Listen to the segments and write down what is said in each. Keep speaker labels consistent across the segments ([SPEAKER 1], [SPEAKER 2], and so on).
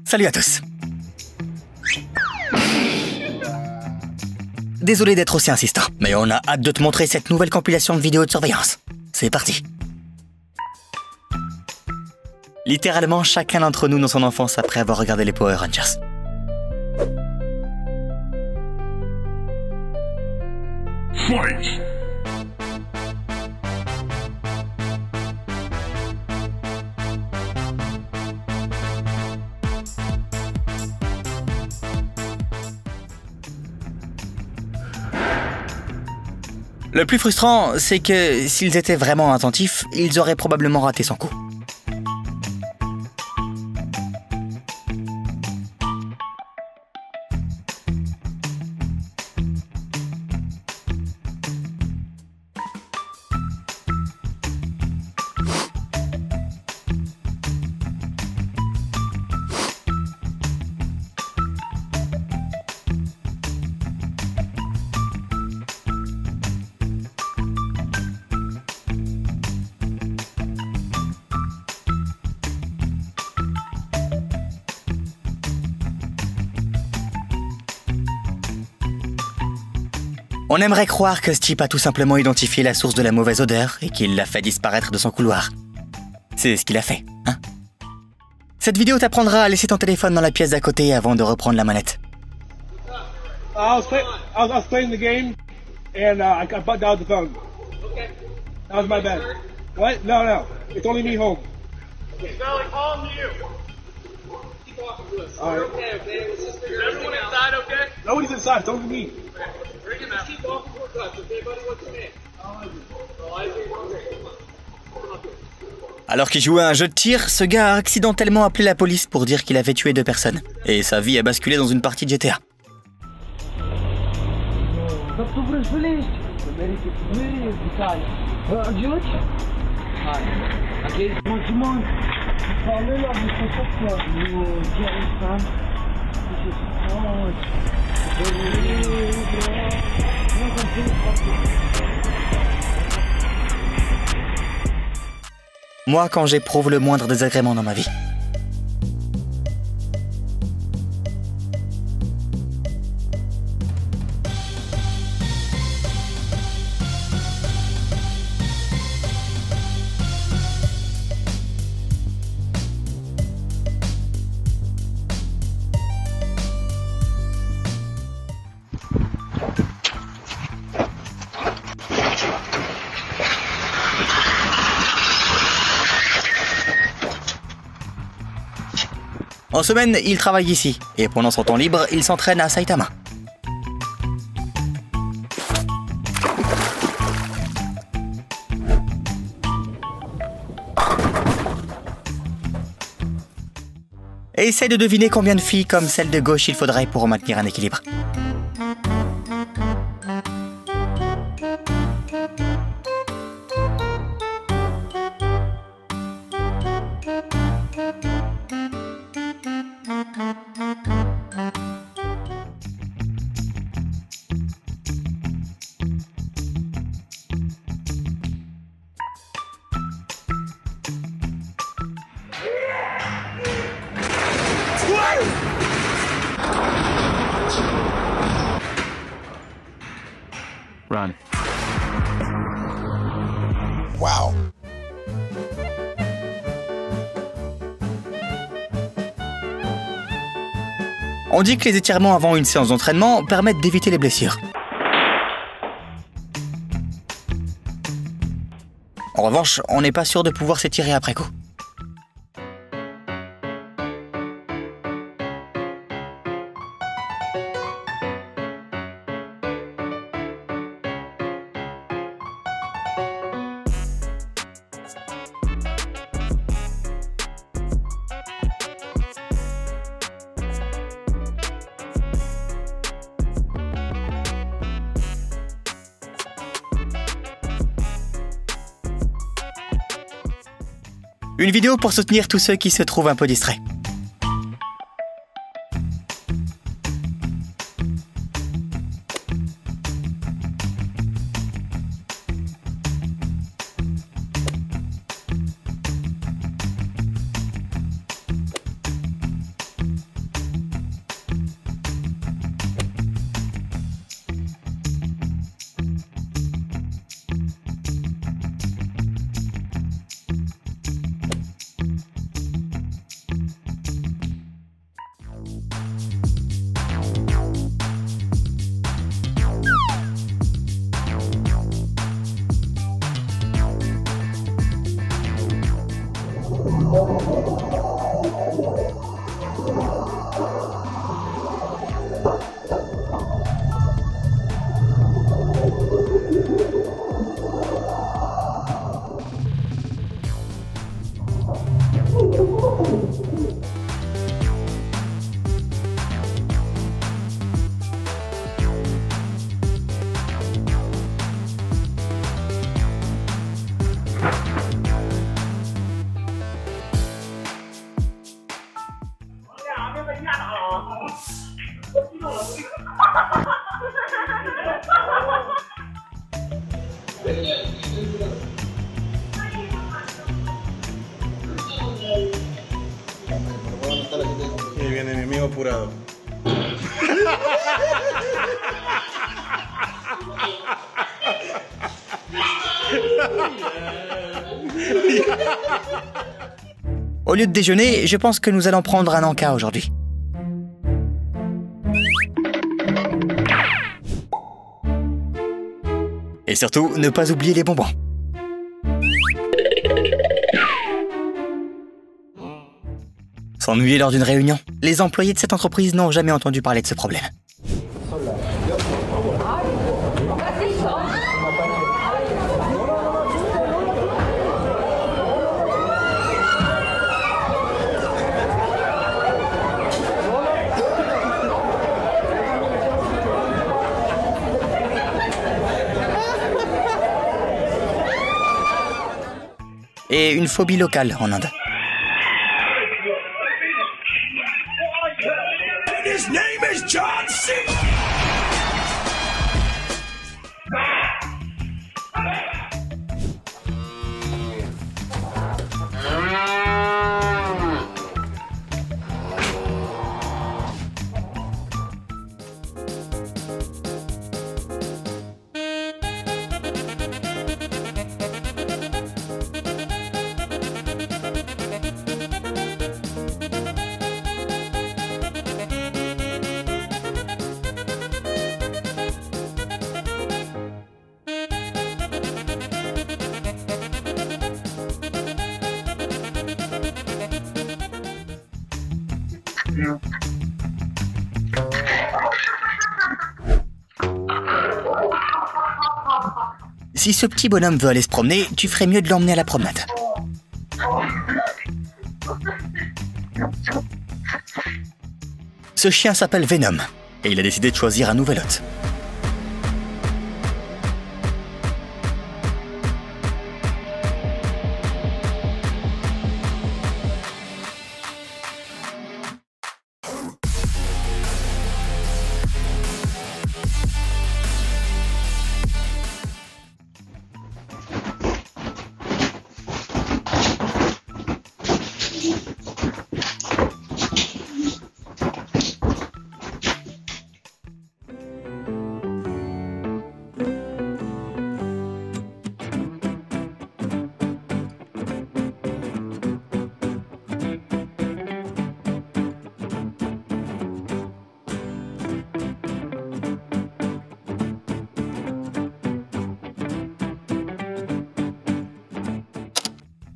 [SPEAKER 1] Salut à tous. Désolé d'être aussi insistant, mais on a hâte de te montrer cette nouvelle compilation de vidéos de surveillance. C'est parti. Littéralement, chacun d'entre nous dans son enfance après avoir regardé les Power Rangers.
[SPEAKER 2] Fight!
[SPEAKER 1] Le plus frustrant, c'est que s'ils étaient vraiment attentifs, ils auraient probablement raté son coup. On aimerait croire que Stipe a tout simplement identifié la source de la mauvaise odeur et qu'il l'a fait disparaître de son couloir. C'est ce qu'il a fait, hein? Cette vidéo t'apprendra à laisser ton téléphone dans la pièce d'à côté avant de reprendre la manette.
[SPEAKER 3] I was playing the game, and I put down the phone. Okay. That was my bad. What? No. It's only me home.
[SPEAKER 4] Okay. Smelly, calm to you. Keep walking to us.
[SPEAKER 3] All right.
[SPEAKER 4] Okay. Let's just figure everyone inside, okay?
[SPEAKER 3] Nobody's inside. It's only me.
[SPEAKER 4] Bring him out. Keep walking towards us, okay, buddy? What's your name?
[SPEAKER 1] Alors qu'il jouait à un jeu de tir, ce gars a accidentellement appelé la police pour dire qu'il avait tué 2 personnes. Et sa vie a basculé dans une partie de GTA. Moi, quand j'éprouve le moindre désagrément dans ma vie. En semaine, il travaille ici, et pendant son temps libre, il s'entraîne à Saitama. Et essaie de deviner combien de filles comme celle de gauche il faudrait pour maintenir un équilibre.
[SPEAKER 2] Run.
[SPEAKER 5] Wow.
[SPEAKER 1] On dit que les étirements avant une séance d'entraînement permettent d'éviter les blessures. En revanche, on n'est pas sûr de pouvoir s'étirer après coup. Une vidéo pour soutenir tous ceux qui se trouvent un peu distraits.
[SPEAKER 5] Y viene mi amigo apurado.
[SPEAKER 1] Au lieu de déjeuner, je pense que nous allons prendre un encas aujourd'hui. Et surtout, ne pas oublier les bonbons. S'ennuyer lors d'une réunion. Les employés de cette entreprise n'ont jamais entendu parler de ce problème. Et une phobie locale en Inde.
[SPEAKER 6] His name is John C.
[SPEAKER 1] Si ce petit bonhomme veut aller se promener, tu ferais mieux de l'emmener à la promenade. Ce chien s'appelle Venom, et il a décidé de choisir un nouvel hôte.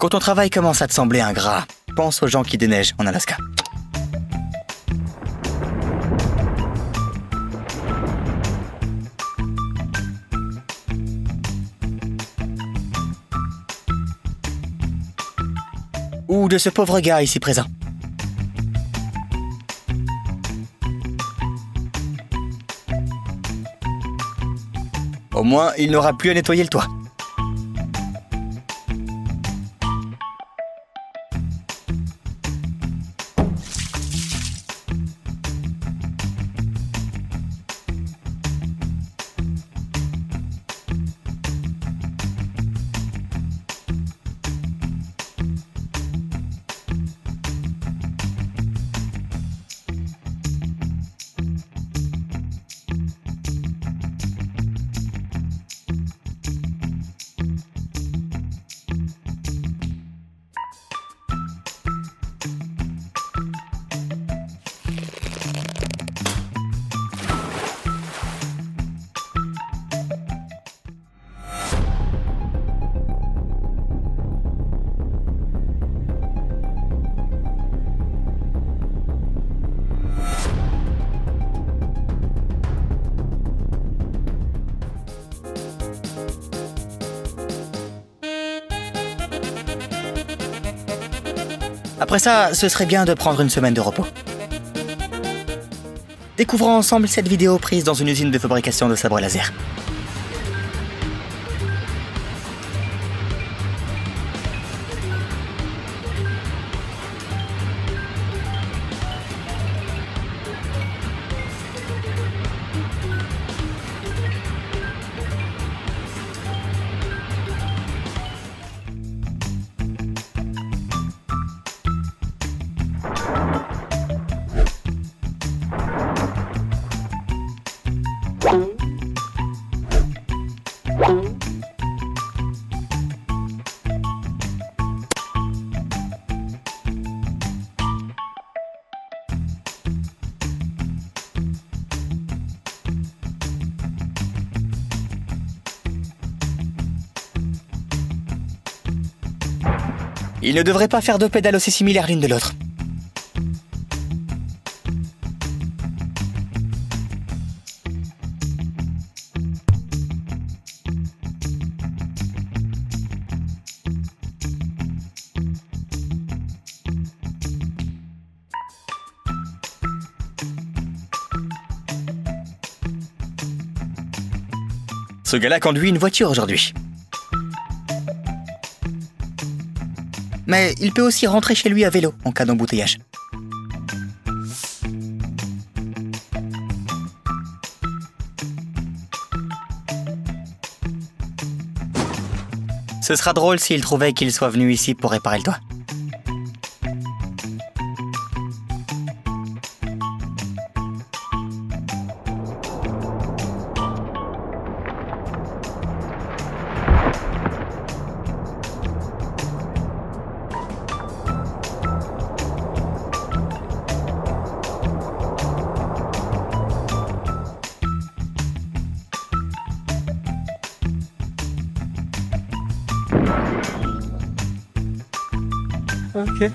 [SPEAKER 1] Quand ton travail commence à te sembler ingrat, pense aux gens qui déneigent en Alaska. Ou de ce pauvre gars ici présent. Au moins, il n'aura plus à nettoyer le toit. Après ça, ce serait bien de prendre une semaine de repos. Découvrons ensemble cette vidéo prise dans une usine de fabrication de sabres laser. Il ne devrait pas faire deux pédales aussi similaires l'une de l'autre. Ce gars-là conduit une voiture aujourd'hui. Mais il peut aussi rentrer chez lui à vélo en cas d'embouteillage. Ce sera drôle s'il trouvait qu'il soit venu ici pour réparer le toit.
[SPEAKER 7] Ok.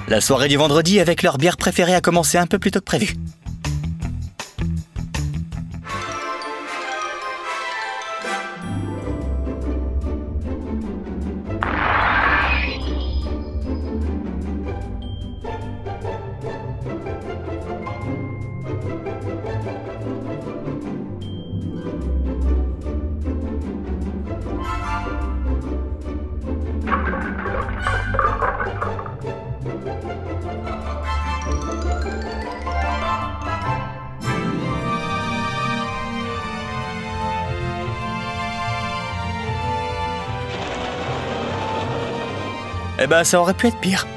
[SPEAKER 1] La soirée du vendredi avec leur bière préférée a commencé un peu plus tôt que prévu. Eh ben, ça aurait pu être pire.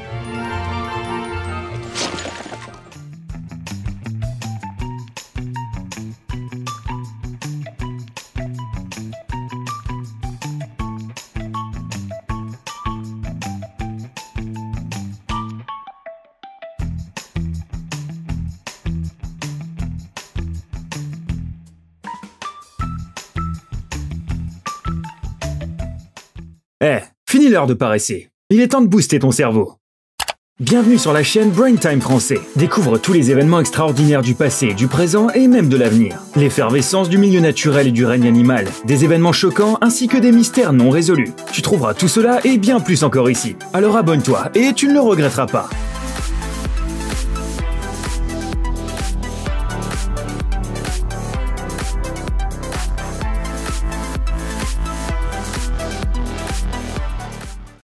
[SPEAKER 7] Fini l'heure de paresser. Il est temps de booster ton cerveau. Bienvenue sur la chaîne Brain Time Français. Découvre tous les événements extraordinaires du passé, du présent et même de l'avenir. L'effervescence du milieu naturel et du règne animal, des événements choquants ainsi que des mystères non résolus. Tu trouveras tout cela et bien plus encore ici. Alors abonne-toi et tu ne le regretteras pas.